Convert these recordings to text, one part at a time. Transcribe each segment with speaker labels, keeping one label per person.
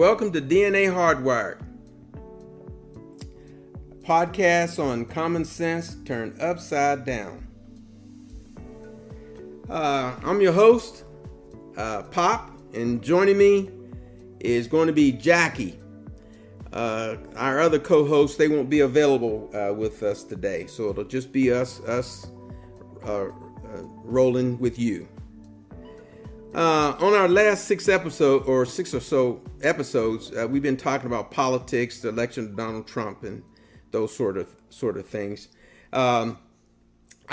Speaker 1: welcome to DNA Hardwired, a podcast on common sense turned upside down. I'm your host, Pop, and joining me is going to be Jackie. Our other co-hosts, they won't be available with us today, so it'll just be us rolling with you. On our last six or so episodes, we've been talking about politics, the election of Donald Trump, and those sort of things. I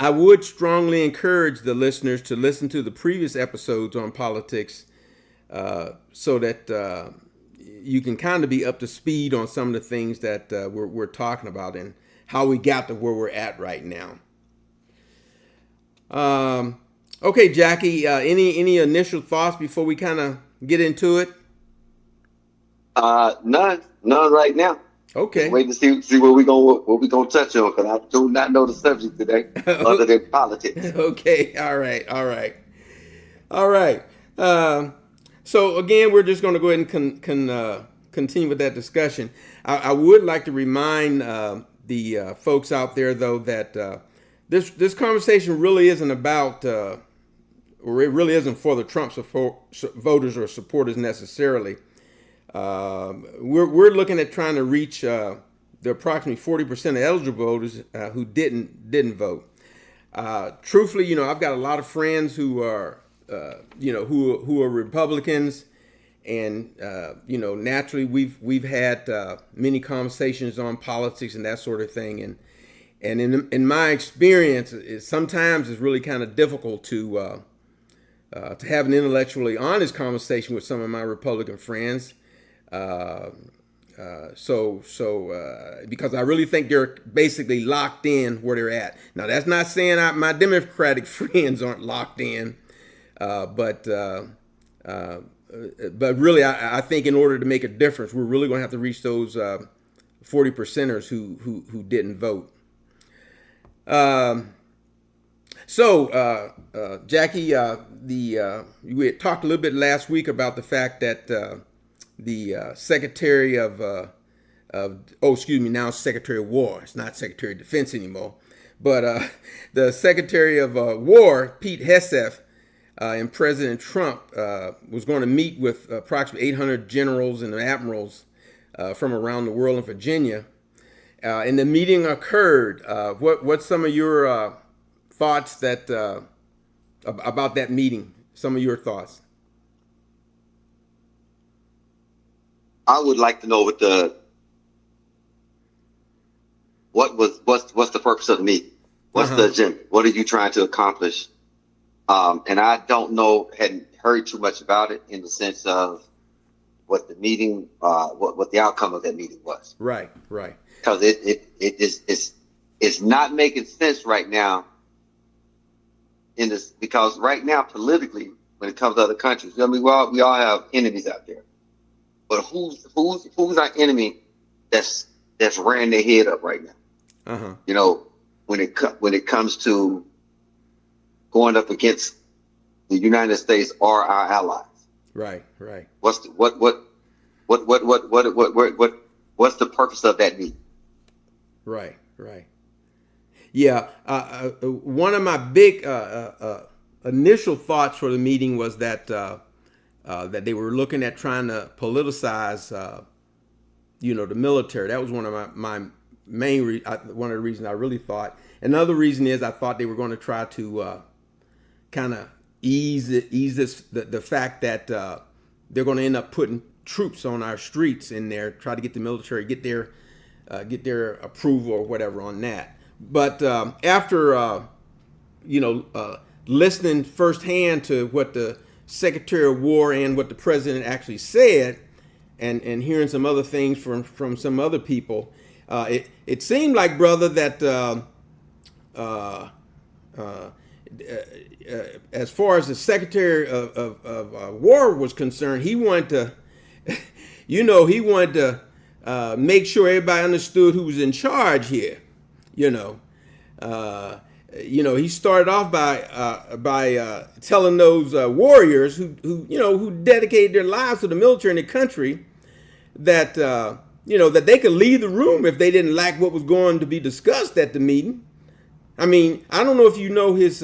Speaker 1: would strongly encourage the listeners to listen to the previous episodes on politics, so that you can kind of be up to speed on some of the things that we're talking about and how we got to where we're at right now. Okay, Jackie, any initial thoughts before we kind of get into it?
Speaker 2: None right now.
Speaker 1: Okay.
Speaker 2: Just wait to see what we gonna touch on, because I do not know the subject today other than politics.
Speaker 1: Okay. All right. So again, we're just going to go ahead and continue with that discussion. I would like to remind the folks out there, though, that this conversation really isn't about, or it really isn't for the Trump voters or supporters necessarily. We're looking at trying to reach the approximately 40% of eligible voters who didn't vote. Truthfully, I've got a lot of friends who are who are Republicans, and naturally we've had many conversations on politics and that sort of thing, and in my experience, sometimes it's really kind of difficult to have an intellectually honest conversation with some of my Republican friends. Because I really think they're basically locked in where they're at. Now, that's not saying my Democratic friends aren't locked in, but really, I think in order to make a difference, we're really going to have to reach those 40%ers who didn't vote. Jackie, we had talked a little bit last week about the fact that the Secretary now Secretary of War. It's not Secretary of Defense anymore, but the Secretary of War, Pete Hegseth, and President Trump was going to meet with approximately 800 generals and admirals from around the world in Virginia. And the meeting occurred. What's some of your thoughts about that meeting? Some of your thoughts.
Speaker 2: I would like to know what's the purpose of the meeting? What's the agenda? What are you trying to accomplish? And I hadn't heard too much about it in the sense of what the meeting, what the outcome of that meeting was.
Speaker 1: Right.
Speaker 2: Because it's not making sense right now because right now politically, when it comes to other countries, we all have enemies out there. But who's our enemy that's rearing their head up right now? When it comes to going up against the United States or our allies. Right. What's the purpose of that meeting?
Speaker 1: Right. Yeah. One of my big initial thoughts for the meeting was that they were looking at trying to politicize, the military. That was one of my main one of the reasons I really thought. Another reason is I thought they were going to try to kind of ease the fact that they're going to end up putting troops on our streets in there, try to get the military, get their approval or whatever on that. But after listening firsthand to what the Secretary of War and what the president actually said, and hearing some other things from some other people, it seemed like, brother, that as far as the Secretary of War was concerned, he wanted to make sure everybody understood who was in charge here. He started off by telling those warriors who dedicated their lives to the military and the country, that that they could leave the room if they didn't like what was going to be discussed at the meeting. I mean, I don't know if you know his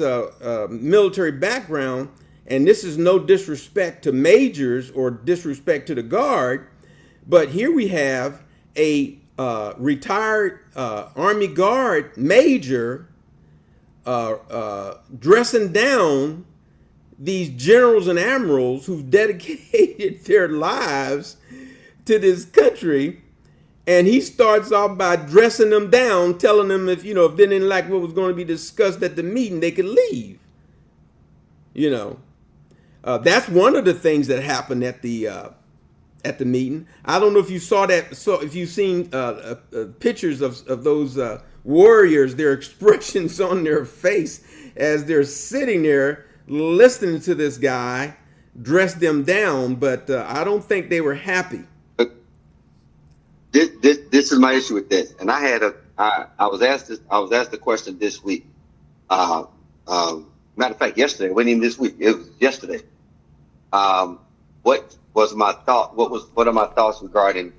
Speaker 1: military background, and this is no disrespect to majors or disrespect to the Guard, but here we have a retired Army Guard major dressing down these generals and admirals who've dedicated their lives to this country, and he starts off by dressing them down, telling them if they didn't like what was going to be discussed at the meeting, they could leave. That's one of the things that happened at the meeting. I don't know if you saw that. So if you've seen pictures of those warriors, their expressions on their face as they're sitting there listening to this guy dress them down, but I don't think they were happy.
Speaker 2: This is my issue with this, and I was asked the question this week. Matter of fact, yesterday. It wasn't even this week. It was yesterday. What was my thought? What are my thoughts regarding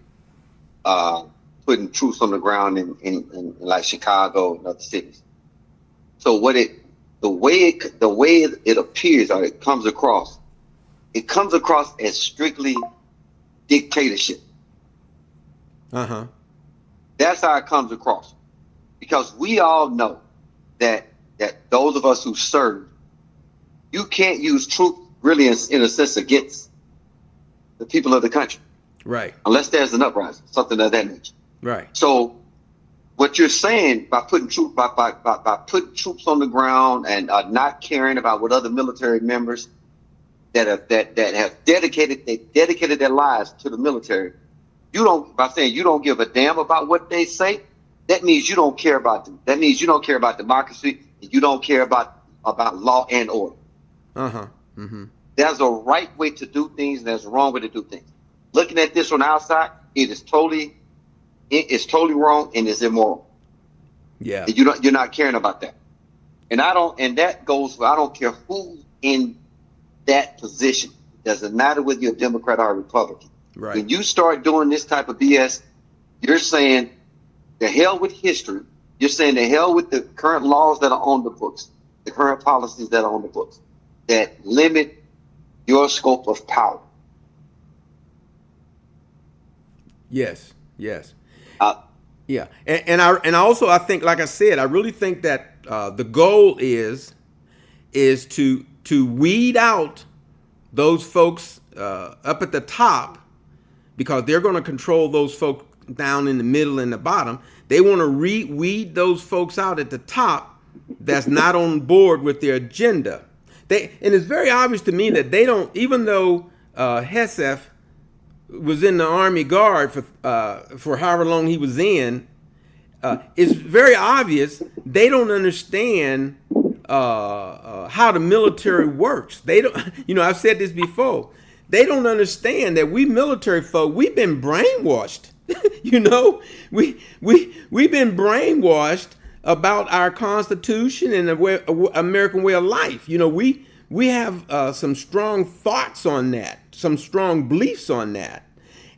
Speaker 2: putting troops on the ground in like Chicago and other cities? So the way it appears or it comes across as strictly dictatorship. That's how it comes across, because we all know that those of us who serve, you can't use troops really in a sense against the people of the country,
Speaker 1: right? Unless
Speaker 2: there's an uprising, something of that nature,
Speaker 1: right?
Speaker 2: So what you're saying by putting troops by putting troops on the ground and not caring about what other military members that have dedicated their lives to the military, by saying you don't give a damn about what they say, that means you don't care about them. That means you don't care about democracy. You don't care about law and order. There's a right way to do things, and there's a wrong way to do things. Looking at this from the outside, it's totally wrong and it's immoral.
Speaker 1: Yeah,
Speaker 2: and you're not caring about that, and I don't. And that goes for I don't care who's in that position. It doesn't matter whether you're a Democrat or a Republican.
Speaker 1: Right.
Speaker 2: When you start doing this type of BS, you're saying the hell with history. You're saying the hell with the current laws that are on the books, the current policies that are on the books that limit your scope of power.
Speaker 1: Yes. Yeah. And I also, I think, like I said, I really think that the goal is to weed out those folks up at the top, because they're going to control those folks down in the middle and the bottom. They want to weed those folks out at the top that's not on board with their agenda. And it's very obvious to me that they don't, even though Hesef was in the Army Guard for however long he was in, it's very obvious they don't understand how the military works. They don't, I've said this before. They don't understand that we military folk, we've been brainwashed. We've been brainwashed about our Constitution and the American way of life. We have some strong thoughts on that, some strong beliefs on that.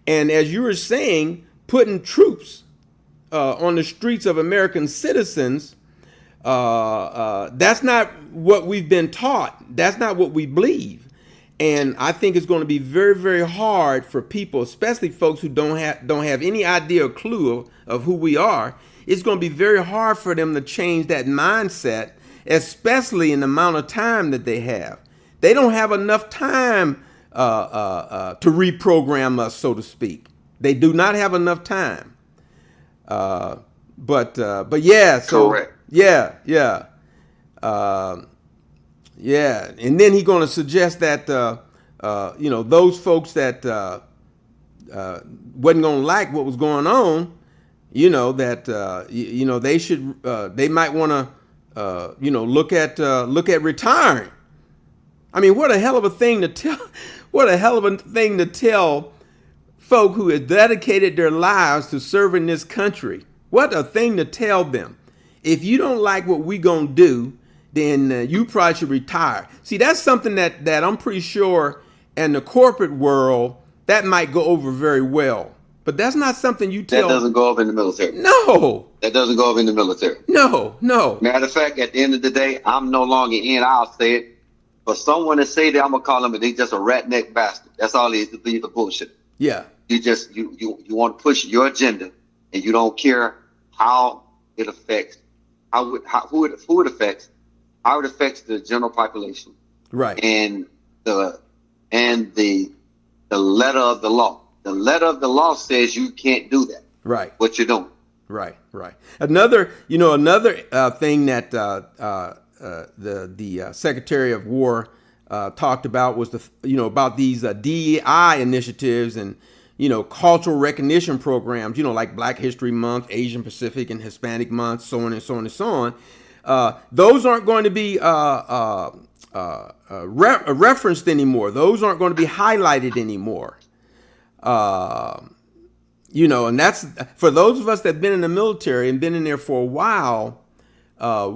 Speaker 1: And as you were saying, putting troops on the streets of American citizens, that's not what we've been taught. That's not what we believe. And I think it's going to be very, very hard for people, especially folks who don't have any idea or clue of who we are. It's going to be very hard for them to change that mindset, especially in the amount of time that they have. They don't have enough time to reprogram us, so to speak. They do not have enough time. But yeah, so
Speaker 2: correct.
Speaker 1: Yeah. Yeah, and then he's going to suggest that those folks that wasn't going to like what was going on, that they should they might want to look at retiring. I mean, what a hell of a thing to tell! What a hell of a thing to tell folk who have dedicated their lives to serving this country. What a thing to tell them! If you don't like what we gonna do, then you probably should retire. See, that's something that I'm pretty sure in the corporate world that might go over very well. But that's not something you
Speaker 2: That
Speaker 1: tell.
Speaker 2: doesn't go up in the military.
Speaker 1: No,
Speaker 2: That doesn't go up in the military.
Speaker 1: no.
Speaker 2: Matter of fact, at the end of the day, I'm no longer in. I'll say it. For someone to say that, I'm gonna call him, but they just a rat neck bastard. That's all he is, to be the bullshit.
Speaker 1: Yeah,
Speaker 2: You want to push your agenda, and you don't care how it affects who it affects, how it affects the general population,
Speaker 1: right.
Speaker 2: and the letter of the law. The letter of the law says you can't do that.
Speaker 1: Right.
Speaker 2: What you're doing.
Speaker 1: Right. Another thing that the Secretary of War talked about was about these DEI initiatives and cultural recognition programs, like Black History Month, Asian Pacific and Hispanic Month, so on and so on and so on. Those aren't going to be referenced anymore. Those aren't going to be highlighted anymore. And that's for those of us that have been in the military and been in there for a while.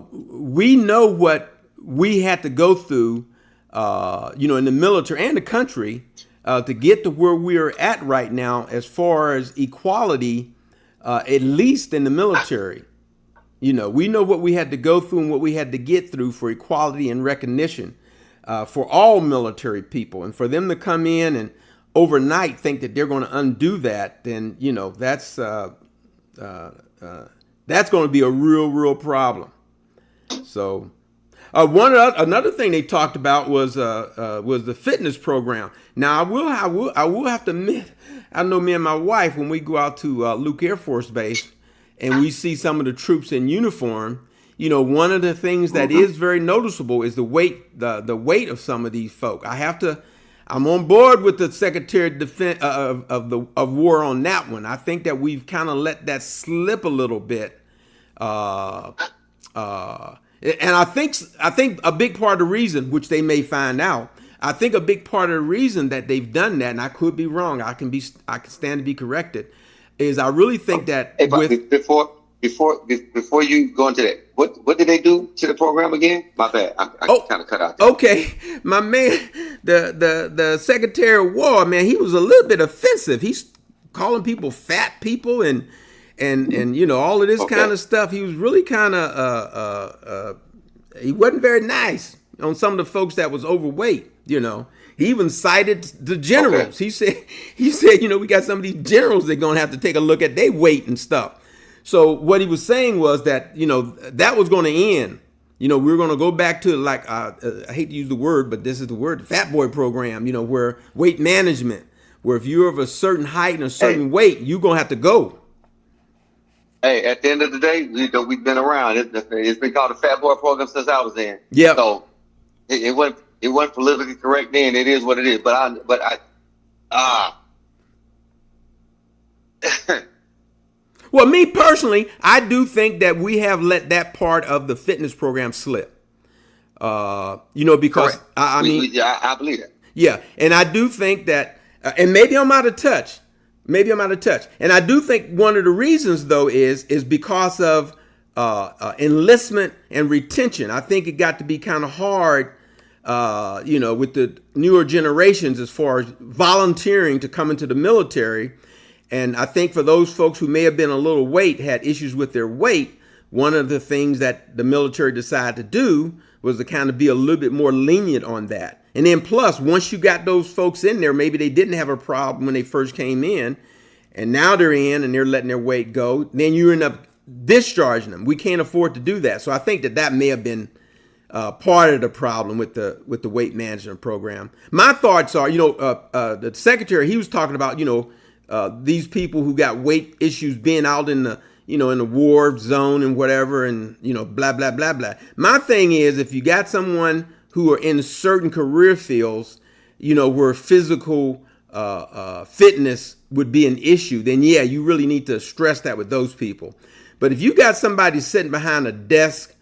Speaker 1: We know what we had to go through, in the military and the country, to get to where we're at right now as far as equality, at least in the military. We know what we had to go through and what we had to get through for equality and recognition for all military people. And for them to come in and overnight think that they're going to undo that, then, that's going to be a real problem. So another thing they talked about was the fitness program. Now, I will have to admit, I know me and my wife, when we go out to Luke Air Force Base and we see some of the troops in uniform, one of the things that is very noticeable is the weight of some of these folk. I'm on board with the Secretary of Defense of War on that one. I think that we've kind of let that slip a little bit. And I think a big part of the reason, which they may find out, I think a big part of the reason that they've done that, and I could be wrong, I can stand to be corrected, is I really think that
Speaker 2: before you go into that, what did they do to the program again? My bad, I kind of cut out there.
Speaker 1: Okay, my man, the Secretary of War, man, he was a little bit offensive. He's calling people fat people and all of this kind of stuff. He was really kind of he wasn't very nice on some of the folks that was overweight. He even cited the generals. Okay. He said we got some of these generals that are gonna have to take a look at their weight and stuff. So what he was saying was that that was going to end. We were going to go back to I hate to use the word, but this is the word, the Fat Boy program. Where weight management, where if you're of a certain height and a certain weight, you're going to have to go.
Speaker 2: Hey, at the end of the day, we've been around. It's been called the Fat Boy program since I was in.
Speaker 1: Yeah.
Speaker 2: So it wasn't politically correct then. It is what it is.
Speaker 1: Well, me personally, I do think that we have let that part of the fitness program slip. Because I
Speaker 2: believe that.
Speaker 1: Yeah, and I do think that, and maybe I'm out of touch. And I do think one of the reasons, though, is because of enlistment and retention. I think it got to be kind of hard, with the newer generations as far as volunteering to come into the military. And I think for those folks who may have been a little weight, had issues with their weight, one of the things that the military decided to do was to kind of be a little bit more lenient on that. And then plus, once you got those folks in there, maybe they didn't have a problem when they first came in, and now they're in and they're letting their weight go, then you end up discharging them. We can't afford to do that. So I think that may have been part of the problem with the weight management program. My thoughts are, the secretary, he was talking about, these people who got weight issues being out in the, in the war zone and whatever, and, blah, blah, blah, blah. My thing is, if you got someone who are in certain career fields, where physical fitness would be an issue, then yeah, you really need to stress that with those people. But if you got somebody sitting behind a desk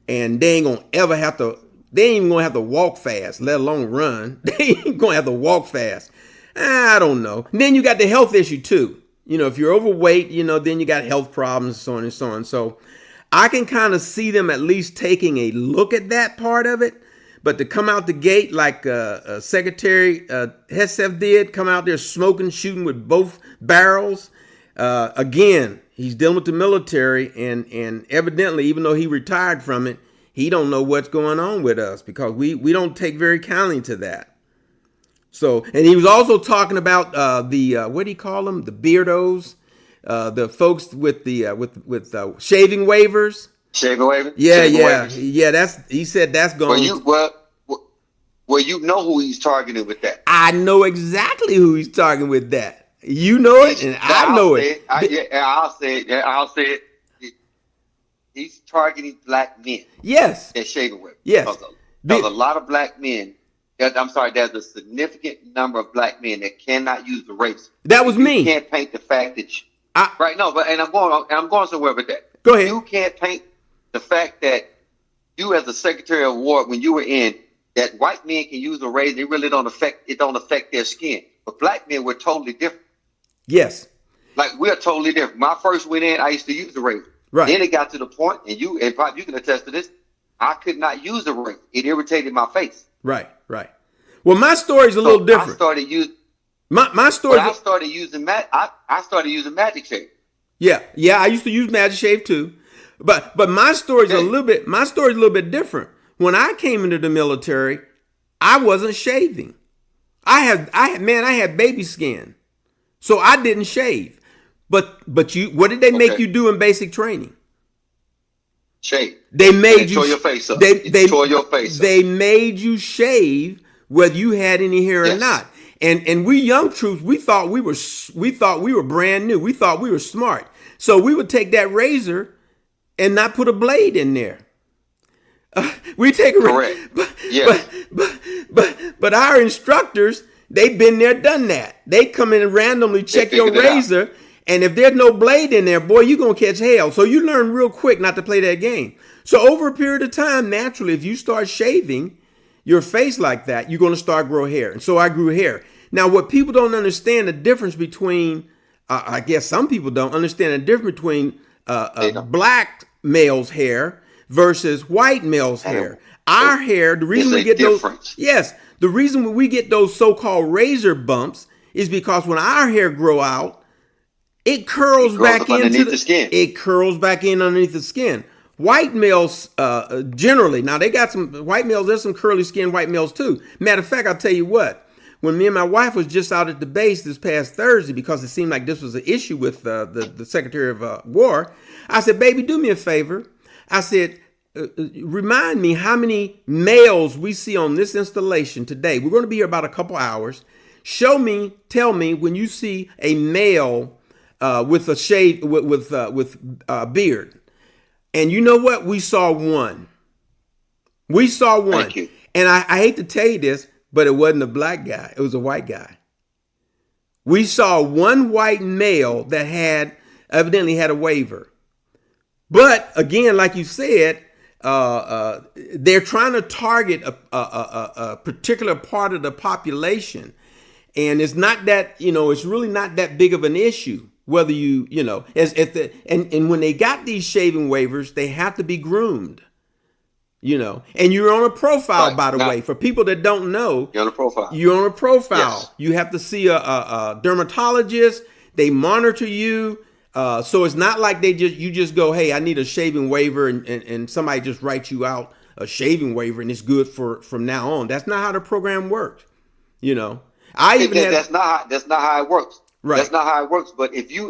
Speaker 1: and they ain't even gonna have to walk fast, let alone run, they ain't gonna have to walk fast. I don't know. And then you got the health issue too. If you're overweight, then you got health problems, so on and so on. So I can kind of see them at least taking a look at that part of it. But to come out the gate like Secretary Hesef did, come out there smoking, shooting with both barrels, Again, he's dealing with the military, and evidently, even though he retired from it, he don't know what's going on with us because we don't take very kindly to that. So, and he was also talking about the what do you call them? The beardos, the folks with the with shaving waivers.
Speaker 2: Shaving waving?
Speaker 1: Yeah,
Speaker 2: Shaving
Speaker 1: yeah,
Speaker 2: waivers?
Speaker 1: yeah. He said that's going.
Speaker 2: Well, you know who he's targeting with that.
Speaker 1: I know exactly who he's targeting with that. You know it, and I know it.
Speaker 2: I'll say it. He's targeting black men.
Speaker 1: Yes.
Speaker 2: That shaving with.
Speaker 1: Yes.
Speaker 2: There's a lot of black men. There's a significant number of black men that cannot use the razor.
Speaker 1: That was me.
Speaker 2: You can't paint the fact that I'm going somewhere with that.
Speaker 1: Go ahead.
Speaker 2: You can't paint the fact that you, as a Secretary of War, when you were in, that white men can use a razor. It really don't affect their skin. But black men were totally different.
Speaker 1: Yes.
Speaker 2: Like, we're totally different. When I first went in, I used to use the razor.
Speaker 1: Right.
Speaker 2: Then it got to the point, and probably you can attest to this, I could not use the razor. It irritated my face.
Speaker 1: Right. Well, my story's a little different.
Speaker 2: I started using
Speaker 1: my story.
Speaker 2: I started using Magic Shave.
Speaker 1: Yeah. I used to use Magic Shave too, but my story's a little bit different. When I came into the military, I wasn't shaving. I had baby skin, so I didn't shave. But what did they make you do in basic training?
Speaker 2: Shave.
Speaker 1: They made you
Speaker 2: tore your face up.
Speaker 1: They
Speaker 2: tore your face up.
Speaker 1: They made you shave whether you had any hair or not. And we young troops, we thought we were brand new. We thought we were smart. So we would take that razor and not put a blade in there. We take a
Speaker 2: correct.
Speaker 1: But our instructors, they've been there, done that. They come in and randomly check your razor. And if there's no blade in there, boy, you're going to catch hell. So you learn real quick not to play that game. So over a period of time, naturally, if you start shaving your face like that, you're going to start grow hair. And so I grew hair. Now, what people don't understand the difference between, I guess some people don't understand the difference between black male's hair versus white male's hair. Our hair, the reason we get the reason we get those so-called razor bumps is because when our hair grow out, it curls back into the skin. It curls back in underneath the skin. White males, generally, now they got some white males. There's some curly skin white males too. Matter of fact, I'll tell you what. When me and my wife was just out at the base this past Thursday, because it seemed like this was an issue with the Secretary of War, I said, "Baby, do me a favor." I said, "Remind me how many males we see on this installation today. We're going to be here about a couple hours. Tell me when you see a male." With a shave, with beard, and you know what? We saw one.
Speaker 2: Thank you.
Speaker 1: And I hate to tell you this, but it wasn't a black guy; it was a white guy. We saw one white male that evidently had a waiver, but again, like you said, they're trying to target a particular part of the population, and it's not that it's really not that big of an issue. Whether and when they got these shaving waivers, they have to be groomed, and you're on a profile, right, by the way, for people that don't know,
Speaker 2: you're on a profile.
Speaker 1: Yes. You have to see a dermatologist. They monitor you. So it's not like you just go, hey, I need a shaving waiver. And somebody just writes you out a shaving waiver and it's good from now on. That's not how the program works. That's
Speaker 2: not how it works. Right. That's not how it works. But if you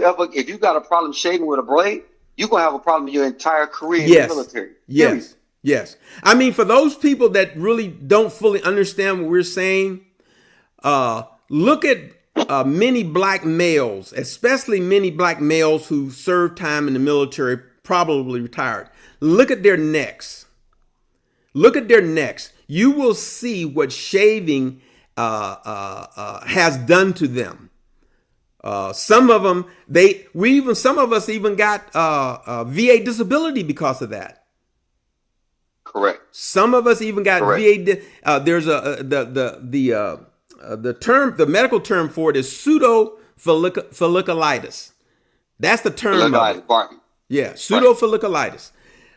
Speaker 2: got a problem shaving with a blade, you're going to have a problem your entire career in the military.
Speaker 1: Yes. I mean, for those people that really don't fully understand what we're saying, look at many black males, especially many black males who served time in the military, probably retired. Look at their necks. You will see what shaving has done to them. Some of them, some of us even got VA disability because of that.
Speaker 2: Correct.
Speaker 1: Some of us even got VA. There's the medical term for it is pseudofolliculitis. That's the term. Pseudofolliculitis.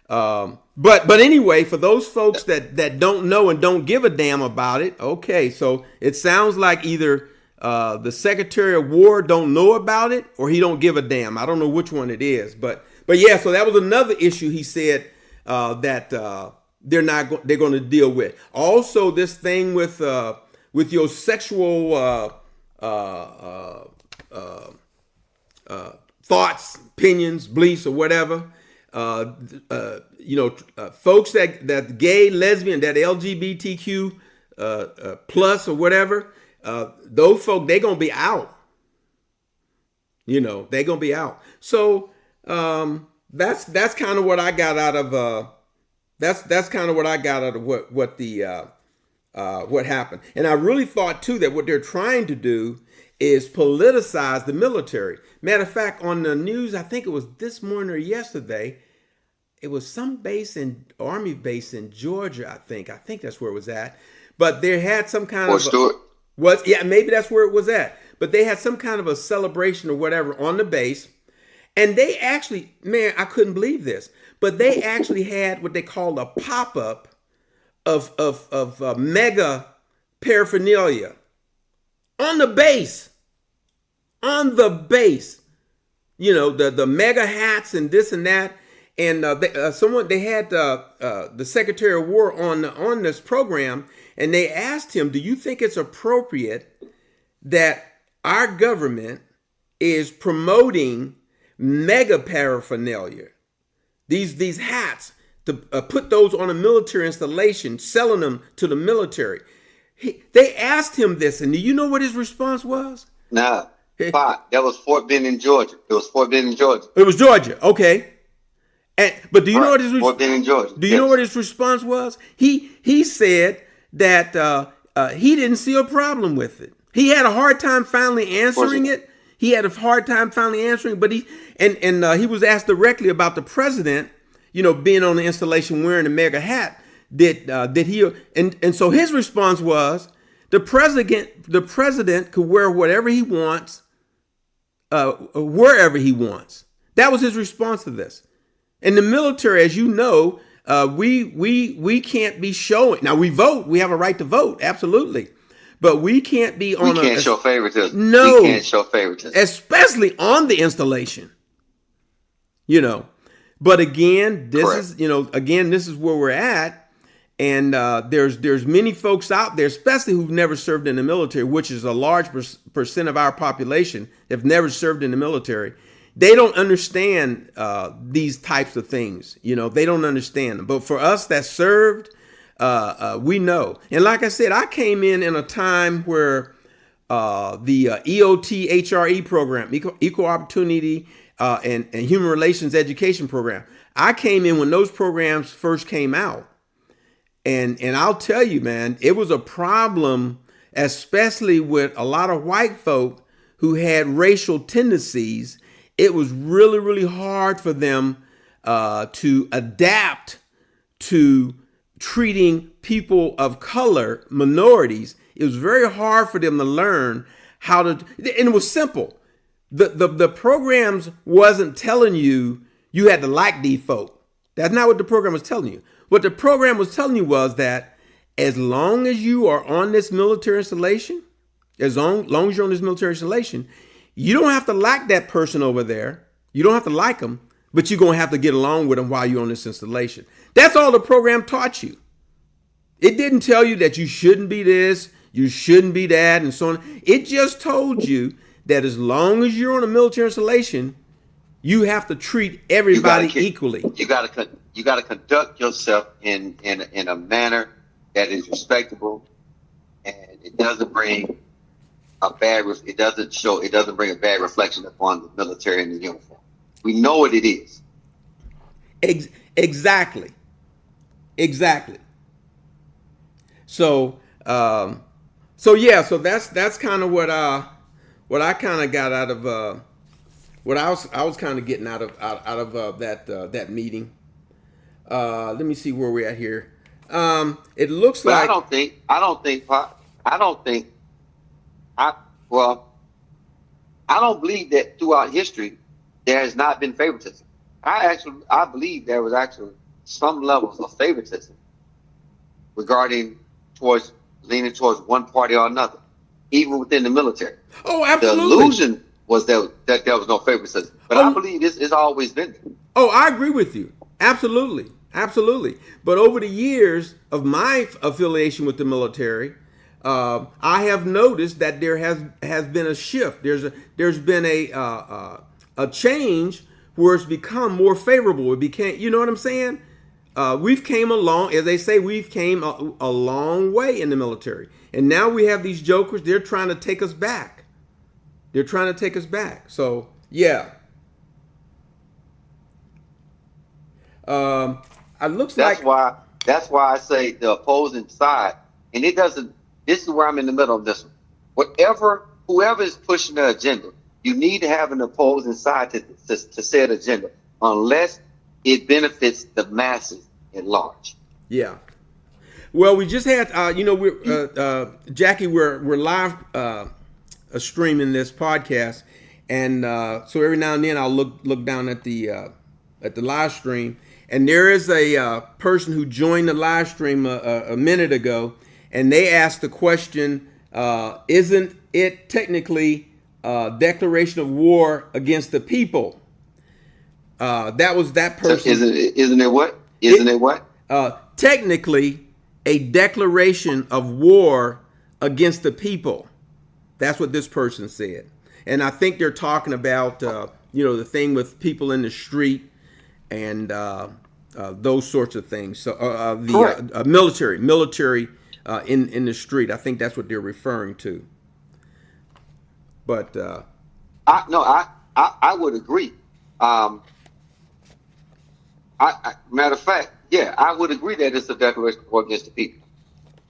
Speaker 1: But anyway, for those folks that don't know and don't give a damn about it, okay, so it sounds like either the Secretary of War don't know about it, or he don't give a damn. I don't know which one it is, but yeah. So that was another issue he said that they're going to deal with. Also, this thing with your sexual thoughts, opinions, beliefs, or whatever. Folks that gay, lesbian, that LGBTQ plus or whatever, those folk, they're gonna be out. They're gonna be out. So that's kind of what I got out of that's kind of what I got out of what happened. And I really thought too that what they're trying to do is politicize the military. Matter of fact, on the news, I think it was this morning or yesterday, it was some Army base in Georgia, I think. I think that's where it was at. But they had some kind maybe that's where it was at. But they had some kind of a celebration or whatever on the base. And they actually, man, I couldn't believe this. But they actually had what they called a pop-up of mega paraphernalia on the base. On the base. The mega hats and this and that. And they had the Secretary of War on this program, and they asked him, "Do you think it's appropriate that our government is promoting mega paraphernalia, these hats, to put those on a military installation, selling them to the military?" They asked him this, and do you know what his response was?
Speaker 2: Nah, that was Fort Benning, Georgia. It was Fort Benning, Georgia.
Speaker 1: It was Georgia, okay. But do you know what his
Speaker 2: know
Speaker 1: what his response was? He said that he didn't see a problem with it. He had a hard time finally answering it. But he was asked directly about the president, being on the installation wearing a mega hat. Did he? And so his response was, the president could wear whatever he wants, wherever he wants. That was his response to this. In the military, as you know, we can't be showing. Now we vote. We have a right to vote, absolutely, but we can't be on.
Speaker 2: We can't show favoritism.
Speaker 1: No,
Speaker 2: we can't show favoritism,
Speaker 1: especially on the installation. But again, this is where we're at, and there's many folks out there, especially who've never served in the military, which is a large percent of our population have never served in the military. They don't understand these types of things. They don't understand them. But for us that served, we know. And like I said, I came in a time where the EOT HRE program, Equal Opportunity and Human Relations Education program, I came in when those programs first came out. And I'll tell you, man, it was a problem, especially with a lot of white folk who had racial tendencies. It was really, really hard for them to adapt to treating people of color, minorities. It was very hard for them to learn how to, and it was simple. The programs wasn't telling you had to like these folk. That's not what the program was telling you. What the program was telling you was that as long as you are on this military installation, as long as you're on this military installation, you don't have to like that person over there. You don't have to like them, but you're going to have to get along with them while you're on this installation. That's all the program taught you. It didn't tell you that you shouldn't be this, you shouldn't be that, and so on. It just told you that as long as you're on a military installation, you have to treat everybody equally.
Speaker 2: You got to conduct yourself in a manner that is respectable, and it doesn't bring it doesn't bring a bad reflection upon the military and the uniform. We know what it is.
Speaker 1: Exactly. So that's kind of what I kind of got out of what I was kind of getting out of that meeting. Let me see where we're at here. It looks
Speaker 2: but
Speaker 1: like
Speaker 2: I don't believe that throughout history there has not been favoritism. I believe there was actually some levels of favoritism leaning towards one party or another. even within the military.
Speaker 1: Oh,
Speaker 2: The
Speaker 1: absolutely.
Speaker 2: illusion was that there was no favoritism, but I believe this has always been there.
Speaker 1: Oh, I agree with you. Absolutely. Absolutely. But over the years of my affiliation with the military, I have noticed that there has been a shift. There's been a change where it's become more favorable. It became, you know what I'm saying? We've came along, as they say, we've came a long way in the military, and now we have these jokers. They're trying to take us back. They're trying to take us back. So yeah. It looks
Speaker 2: That's
Speaker 1: like
Speaker 2: why I say the opposing side, and it doesn't. This is where I'm in the middle of this one. Whoever is pushing the agenda, you need to have an opposing side to set agenda, unless it benefits the masses at large.
Speaker 1: yeah. Well, we just had we're Jackie, we're live streaming this podcast, and so every now and then I'll look down at the live stream. And there is a person who joined the live stream a minute ago, and they asked the question, isn't it technically a declaration of war against the people? That was that person.
Speaker 2: So isn't it what? Isn't it what?
Speaker 1: Technically, a declaration of war against the people. That's what this person said. And I think they're talking about, the thing with people in the street, and those sorts of things. So the military in the street. I think that's what they're referring to. But
Speaker 2: I would agree. Matter of fact, yeah, I would agree that it's a declaration of war against the people.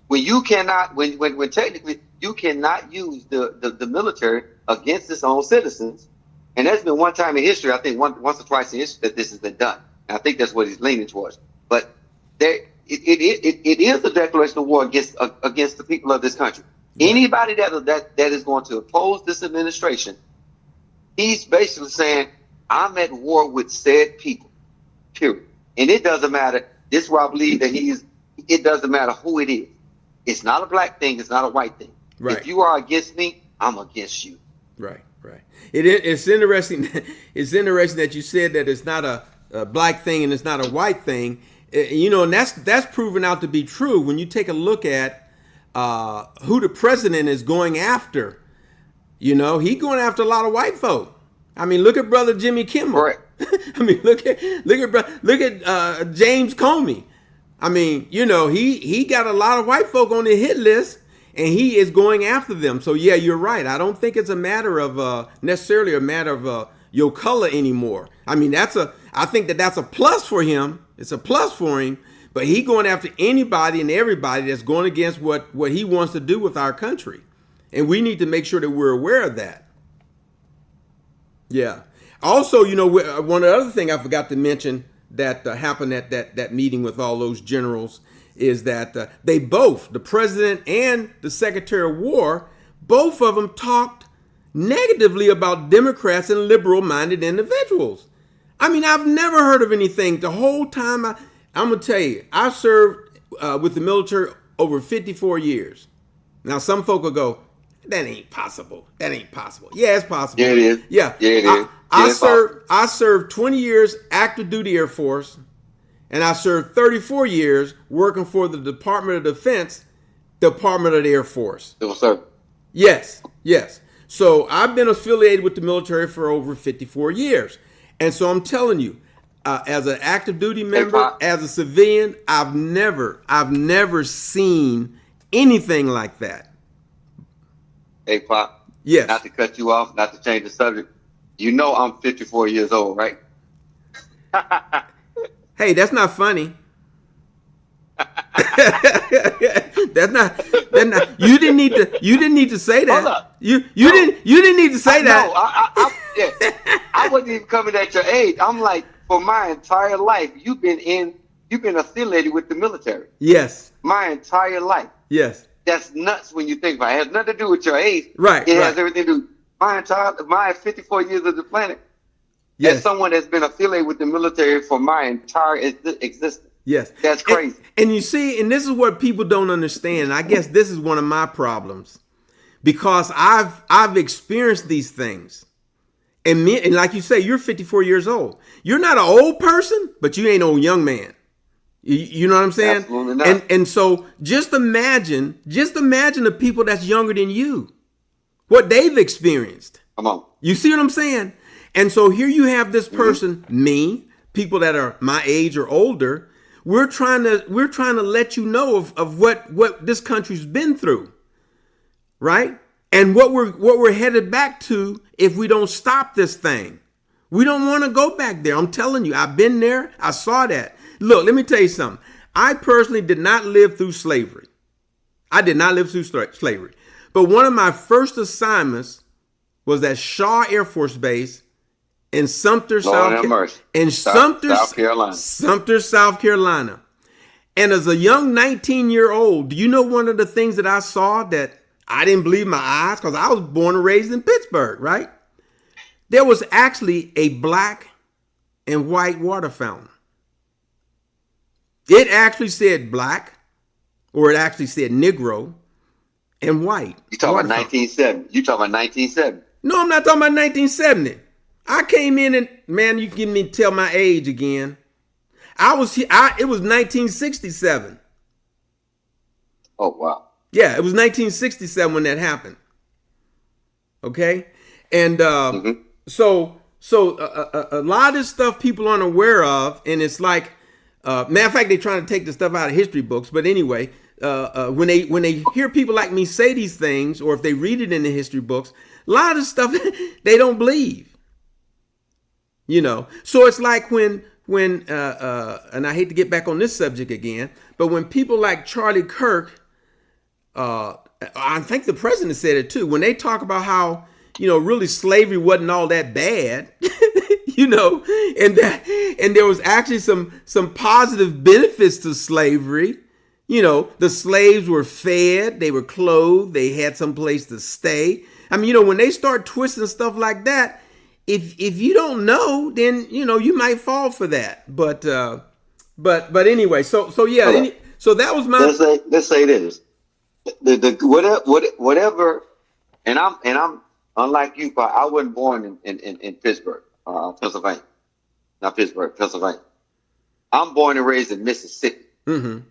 Speaker 2: When you cannot, when technically you cannot use the military against its own citizens. And there's been one time in history, I think once or twice in history, that this has been done. And I think that's what he's leaning towards. But it is a declaration of war against the people of this country. Yeah. Anybody that is going to oppose this administration, he's basically saying, I'm at war with said people, period. And it doesn't matter. This is why I believe that it doesn't matter who it is. It's not a black thing. It's not a white thing. Right. If you are against me, I'm against you.
Speaker 1: Right. It's interesting. It's interesting that you said that it's not a black thing and it's not a white thing. And that's proven out to be true when you take a look at who the president is going after. He's going after a lot of white folk. I mean, look at Brother Jimmy Kimmel.
Speaker 2: Right.
Speaker 1: I mean, look at James Comey. I mean, he got a lot of white folk on the hit list. And he is going after them. So, yeah, you're right. I don't think it's a matter of necessarily a matter of your color anymore. I mean, I think that's a plus for him. It's a plus for him. But he going after anybody and everybody that's going against what he wants to do with our country. And we need to make sure that we're aware of that. Yeah. Also, one other thing I forgot to mention that happened at that meeting with all those generals is that they both, the president and the Secretary of War, both of them talked negatively about Democrats and liberal-minded individuals. I mean, I've never heard of anything. The whole time, I'm going to tell you, I served with the military over 54 years. Now, some folk will go, that ain't possible. That ain't possible. Yeah, it's possible.
Speaker 2: Yeah, it is.
Speaker 1: Yeah,
Speaker 2: it is.
Speaker 1: I served 20 years active duty Air Force. And I served 34 years working for the Department of Defense, Department of the Air Force.
Speaker 2: Yes, sir.
Speaker 1: Yes. So I've been affiliated with the military for over 54 years. And so I'm telling you, as an active duty member, as a civilian, I've never seen anything like that.
Speaker 2: Hey, Pop.
Speaker 1: Yes.
Speaker 2: Not to cut you off, not to change the subject. I'm 54 years old, right?
Speaker 1: Hey, that's not funny. That's not. You didn't need to say that.
Speaker 2: Hold up.
Speaker 1: You didn't need to say that.
Speaker 2: No, I wasn't even coming at your age. I'm like, for my entire life, you've been affiliated with the military.
Speaker 1: Yes.
Speaker 2: My entire life.
Speaker 1: Yes.
Speaker 2: That's nuts when you think about it. It has nothing to do with your age.
Speaker 1: Right.
Speaker 2: It has everything to do. My 54 years of the planet. Yes. As someone that's been affiliated with the military for my entire existence.
Speaker 1: Yes.
Speaker 2: That's crazy.
Speaker 1: And you see, and this is what people don't understand. I guess this is one of my problems. because I've experienced these things. And like you say, you're 54 years old. You're not an old person, but you ain't no young man. You know what I'm saying?
Speaker 2: Absolutely not.
Speaker 1: And so just imagine the people that's younger than you, what they've experienced.
Speaker 2: Come on.
Speaker 1: You see what I'm saying? And so here you have this person, me, people that are my age or older. We're trying to let you know of what this country's been through, right? And what we're headed back to if we don't stop this thing. We don't want to go back there. I'm telling you, I've been there. I saw that. Look, let me tell you something. I personally did not live through slavery. I did not live through slavery. But one of my first assignments was at Shaw Air Force Base in Sumter, South Carolina. Sumter, South Carolina. And as a young 19-year-old, do you know one of the things that I saw that I didn't believe my eyes? Because I was born and raised in Pittsburgh, right? There was actually a black and white water fountain. It actually said black, or it actually said Negro and white.
Speaker 2: You talking about 1970? You talking about 1970?
Speaker 1: No, I'm not talking about 1970. I came in and, man, you give me tell my age again. It was 1967.
Speaker 2: Oh, wow.
Speaker 1: Yeah, it was 1967 when that happened. Okay? And so a lot of this stuff people aren't aware of, and it's like, matter of fact, they're trying to take the stuff out of history books. But anyway, when they hear people like me say these things, or if they read it in the history books, a lot of stuff they don't believe. You know, so it's like when and I hate to get back on this subject again, but when people like Charlie Kirk, I think the president said it too, when they talk about how, you know, really slavery wasn't all that bad, you know, and there was actually some positive benefits to slavery. You know, the slaves were fed, they were clothed, they had some place to stay. I mean, you know, when they start twisting stuff like that, if you don't know, then, you know, you might fall for that. But anyway, so yeah, so that was my.
Speaker 2: Let's say this. Whatever, and I'm unlike you, but I wasn't born in Pittsburgh, Pennsylvania, not Pittsburgh, Pennsylvania. I'm born and raised in Mississippi, and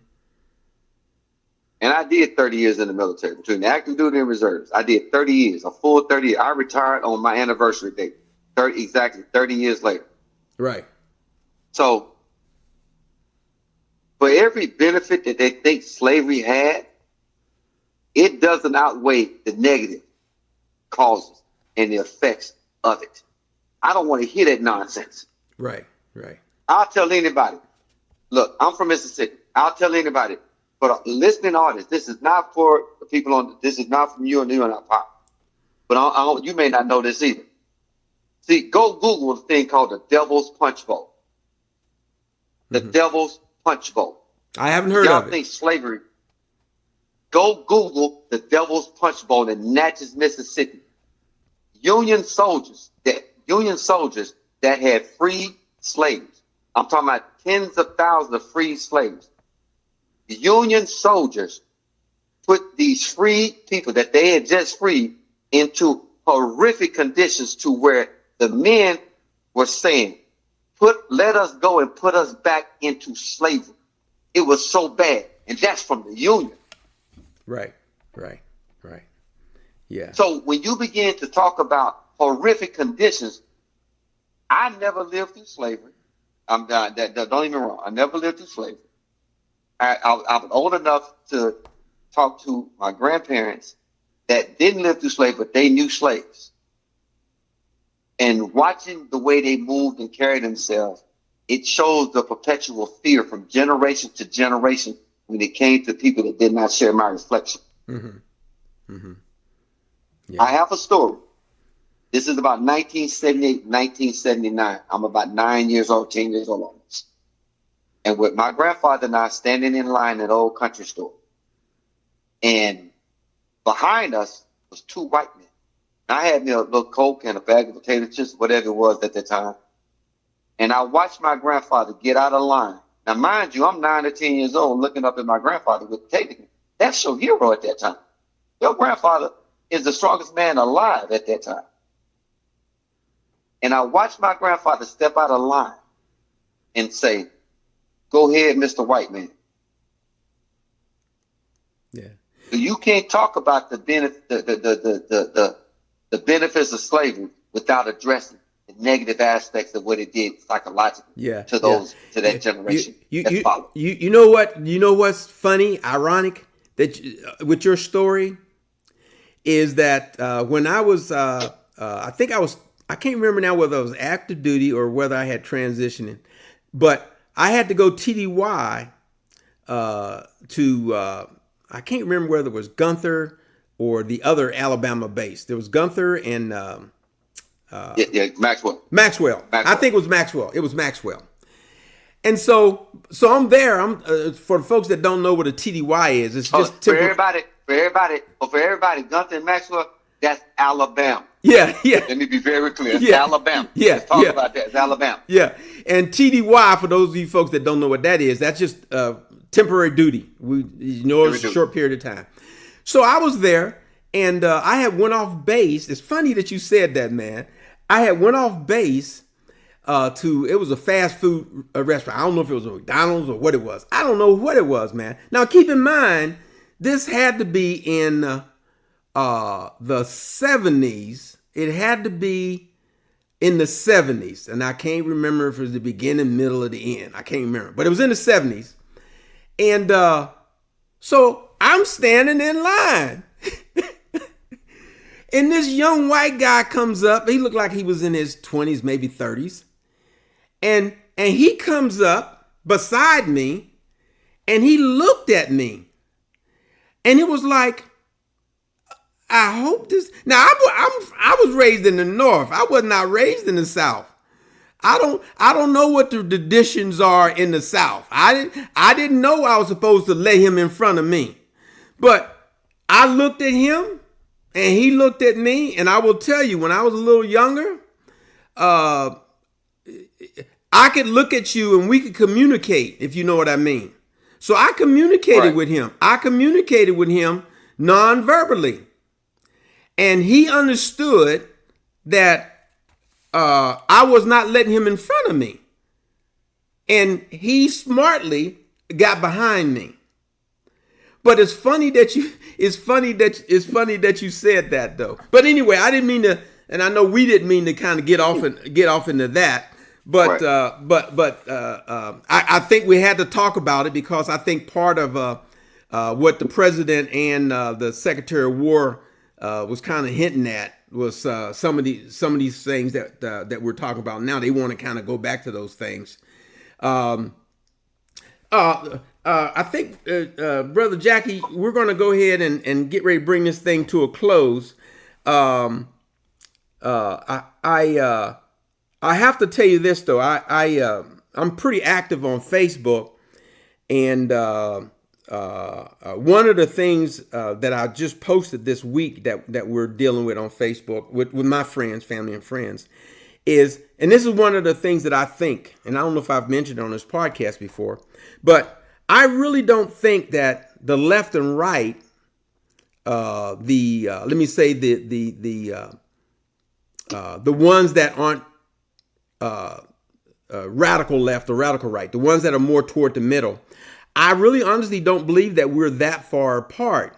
Speaker 2: I did 30 years in the military between the active duty and reserves. I did 30 years, a full 30 years. I retired on my anniversary date, exactly 30 years later.
Speaker 1: Right.
Speaker 2: So, for every benefit that they think slavery had, it doesn't outweigh the negative causes and the effects of it. I don't want to hear that nonsense.
Speaker 1: Right.
Speaker 2: I'll tell anybody, look, I'm from Mississippi. I'll tell anybody, but a listening audience, this is not for the people this is not from you and our pop. But you may not know this either. See, go Google the thing called the Devil's Punch Bowl. The Devil's Punch Bowl.
Speaker 1: I haven't heard of it.
Speaker 2: Y'all think slavery. Go Google the Devil's Punch Bowl in Natchez, Mississippi. Union soldiers that had freed slaves. I'm talking about tens of thousands of freed slaves. The Union soldiers put these freed people that they had just freed into horrific conditions to where the men were saying, let us go and put us back into slavery. It was so bad. And that's from the Union.
Speaker 1: Right. Yeah.
Speaker 2: So when you begin to talk about horrific conditions, I never lived through slavery. Don't get me wrong. I never lived through slavery. I was old enough to talk to my grandparents that didn't live through slavery, but they knew slaves. And watching the way they moved and carried themselves, it shows the perpetual fear from generation to generation when it came to people that did not share my reflection. Yeah. I have a story. This is about 1978, 1979. I'm about 9 years old, 10 years old on this. And with my grandfather and I standing in line at an old country store. And behind us was two white men. I had me a little Coke and a bag of potato chips, whatever it was at the time. And I watched my grandfather get out of line. Now, mind you, I'm 9 or 10 years old looking up at my grandfather with potato chips. That's your hero at that time. Your grandfather is the strongest man alive at that time. And I watched my grandfather step out of line and say, "Go ahead, Mr. White Man."
Speaker 1: Yeah.
Speaker 2: You can't talk about the benefits of slavery without addressing the negative aspects of what it did psychologically to that generation that followed.
Speaker 1: You know what? You know what's funny, ironic that with your story is that when I was, I can't remember now whether I was active duty or whether I had transitioning, but I had to go TDY to. I can't remember whether it was Gunther or the other Alabama base. There was Gunther and Maxwell. I think it was Maxwell. It was Maxwell. And so I'm there. I'm for the folks that don't know what a TDY is. It's just
Speaker 2: for everybody. Gunther and Maxwell. That's Alabama.
Speaker 1: Yeah.
Speaker 2: Let me be very clear. It's Alabama. Let's talk about that. It's Alabama.
Speaker 1: Yeah. And TDY, for those of you folks that don't know what that is, that's just temporary duty. It's a short period of time. So I was there, and I had went off base. It's funny that you said that, man. I had went off base it was a fast food restaurant. I don't know if it was a McDonald's or what it was. I don't know what it was, man. Now, keep in mind, this had to be in the 70s. It had to be in the 70s. And I can't remember if it was the beginning, middle, or the end. I can't remember. But it was in the 70s. And so I'm standing in line. And this young white guy comes up. He looked like he was in his 20s, maybe 30s. And he comes up beside me, and he looked at me. And it was like, I hope this. Now, I was raised in the North. I was not raised in the South. I don't know what the traditions are in the South. I didn't know I was supposed to lay him in front of me. But I looked at him, and he looked at me, and I will tell you, when I was a little younger, I could look at you and we could communicate, if you know what I mean. So I communicated with him. I communicated with him non-verbally. And he understood that I was not letting him in front of me. And he smartly got behind me. But it's funny that you said that, though. But anyway, I didn't mean to, and I know we didn't mean to kind of get off into that. But I think we had to talk about it, because I think part of what the president and the Secretary of War was kind of hinting at was some of these things that we're talking about now. They want to kind of go back to those things. I think, Brother Jackie, we're going to go ahead and get ready to bring this thing to a close. I have to tell you this, though. I'm pretty active on Facebook, and one of the things that I just posted this week that we're dealing with on Facebook with my friends, family and friends, is, and this is one of the things that I think, and I don't know if I've mentioned it on this podcast before, but I really don't think that the left and right, let me say the ones that aren't radical left or radical right, the ones that are more toward the middle, I really honestly don't believe that we're that far apart,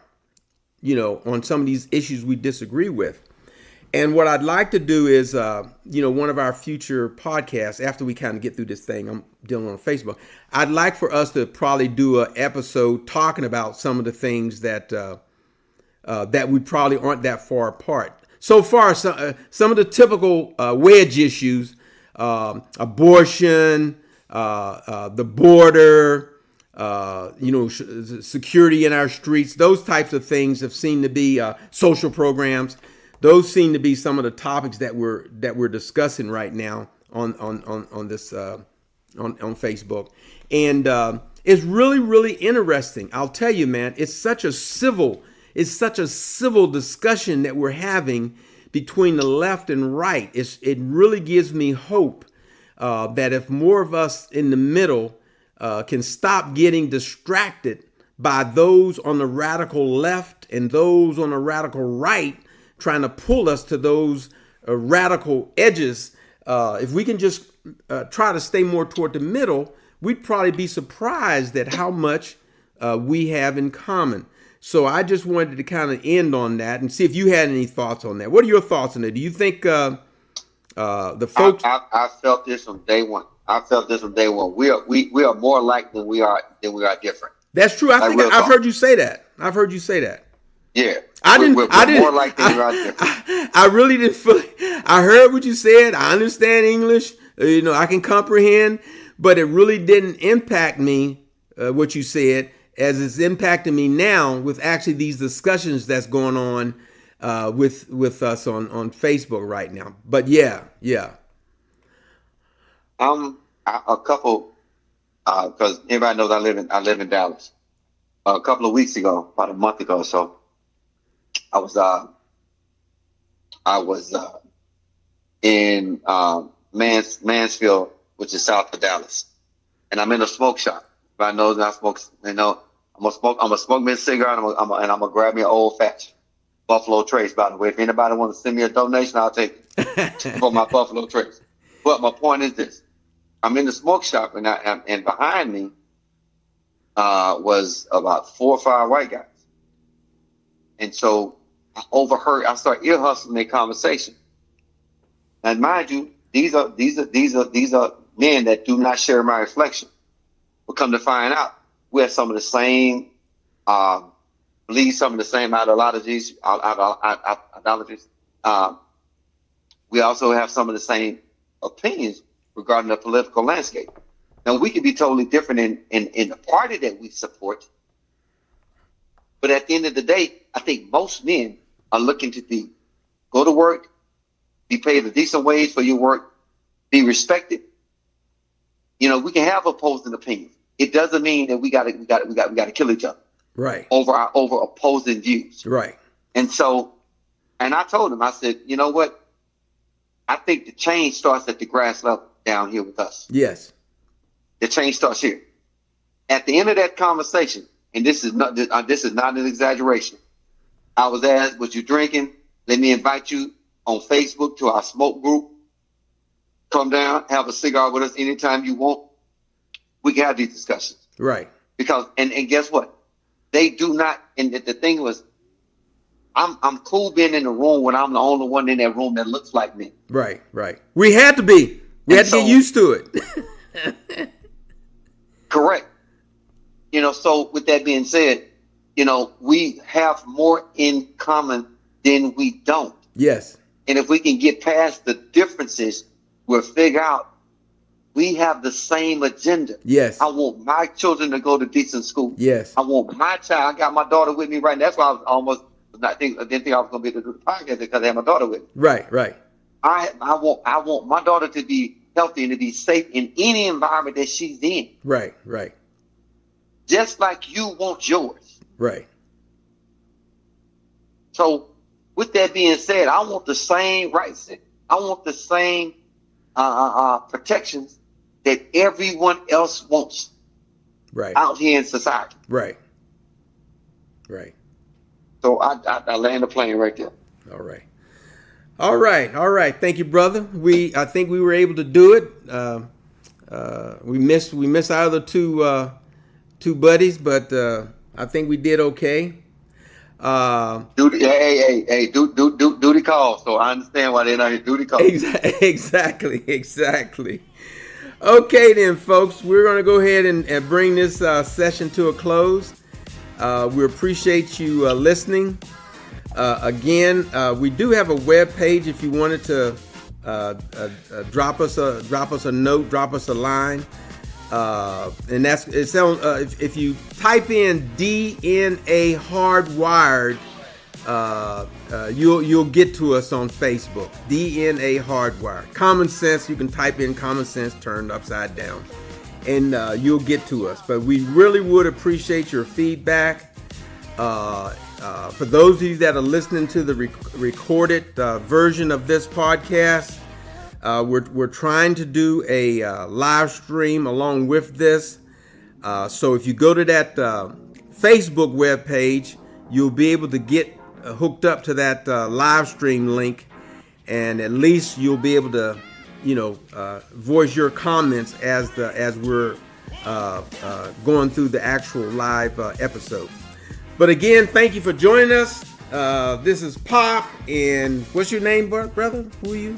Speaker 1: on some of these issues we disagree with. And what I'd like to do is, one of our future podcasts, after we kind of get through this thing I'm dealing on Facebook, I'd like for us to probably do an episode talking about some of the things that we probably aren't that far apart. So far, some of the typical wedge issues, abortion, the border, security in our streets, those types of things have seemed to be social programs. Those seem to be some of the topics that we're discussing right now on this on Facebook, and it's really, really interesting. I'll tell you, man, it's such a civil discussion that we're having between the left and right. It really gives me hope that if more of us in the middle can stop getting distracted by those on the radical left and those on the radical right trying to pull us to those radical edges. If we can just try to stay more toward the middle, we'd probably be surprised at how much we have in common. So I just wanted to kind of end on that and see if you had any thoughts on that. What are your thoughts on it? Do you think the folks?
Speaker 2: I felt this from day one. We are more alike than we are different.
Speaker 1: That's true. I think I've heard you say that.
Speaker 2: Yeah,
Speaker 1: I didn't.
Speaker 2: More alike than we are different.
Speaker 1: I really didn't feel. I heard what you said. I understand English. I can comprehend, but it really didn't impact me. What you said, as it's impacting me now with actually these discussions that's going on with us on Facebook right now. But yeah.
Speaker 2: A couple, because everybody knows I live in Dallas. A couple of weeks ago, about a month ago or so, I was in Mansfield, which is south of Dallas, and I'm in a smoke shop. Everybody knows that I smoke. I'm gonna smoke me a cigar, and I'm gonna grab me an old fashioned Buffalo Trace. By the way, if anybody wants to send me a donation, I'll take it for my Buffalo Trace. But my point is this: I'm in the smoke shop, and behind me was about 4 or 5 white guys, and so I started ear hustling their conversation. And mind you, these are men that do not share my reflection. But come to find out, we have some of the same believe some of the same ideologies. We also have some of the same opinions regarding the political landscape. Now, we can be totally different in the party that we support, but at the end of the day, I think most men are looking to go to work, be paid a decent wage for your work, be respected. We can have opposing opinions. It doesn't mean that we got to kill each other,
Speaker 1: right?
Speaker 2: Over opposing views,
Speaker 1: right?
Speaker 2: And I told him, I said, you know what? I think the change starts at the grass level down here with us.
Speaker 1: Yes,
Speaker 2: the change starts here. At the end of that conversation, and this is not an exaggeration, I was asked, "Was you drinking? Let me invite you on Facebook to our smoke group. Come down, have a cigar with us anytime you want. We can have these discussions."
Speaker 1: Right.
Speaker 2: Because and guess what? They do not. And the thing was, I'm cool being in the room when I'm the only one in that room that looks like me.
Speaker 1: Right. We had to be. We had to get used to it.
Speaker 2: Correct. So with that being said, we have more in common than we don't.
Speaker 1: Yes.
Speaker 2: And if we can get past the differences, we'll figure out we have the same agenda.
Speaker 1: Yes.
Speaker 2: I want my children to go to decent school.
Speaker 1: Yes.
Speaker 2: I want my child. I got my daughter with me right now. That's why I didn't think I was going to be able to do the podcast, because I had my daughter with me.
Speaker 1: Right.
Speaker 2: I want my daughter to be healthy and to be safe in any environment that she's in.
Speaker 1: Right.
Speaker 2: Just like you want yours.
Speaker 1: Right.
Speaker 2: So with that being said, I want the same rights. I want the same protections that everyone else wants.
Speaker 1: Right.
Speaker 2: Out here in society.
Speaker 1: Right.
Speaker 2: So I land the plane right there.
Speaker 1: All right. Thank you, brother. I think we were able to do it. We missed our other two buddies, but I think we did okay.
Speaker 2: Duty calls. So I understand why they're not here. Duty calls.
Speaker 1: Exactly. Okay, then, folks, we're going to go ahead and bring this session to a close. We appreciate you listening. Again, we do have a web page if you wanted to drop us a note, drop us a line. And it's on, if you type in DNA Hardwired, you'll get to us on Facebook. DNA Hardwired. Common Sense, you can type in Common Sense turned upside down, and you'll get to us. But we really would appreciate your feedback. For those of you that are listening to the recorded version of this podcast, we're trying to do a live stream along with this. So if you go to that Facebook webpage, you'll be able to get hooked up to that live stream link, and at least you'll be able to, voice your comments as we're going through the actual live episode. But again, thank you for joining us. This is Pop, and what's your name, brother? Who are you?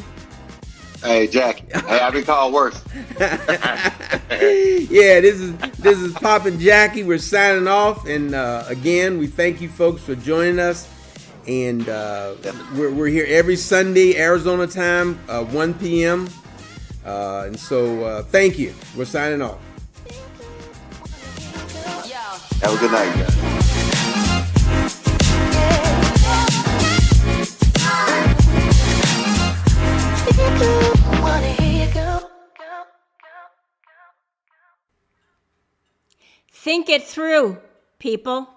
Speaker 2: Hey, Jackie. Hey, I've been called worse.
Speaker 1: Yeah, this is Pop and Jackie. We're signing off, and again, we thank you folks for joining us. And we're here every Sunday, Arizona time, 1 p.m. And so thank you. We're signing off.
Speaker 2: Have a good night, guys.
Speaker 3: Think it through, people.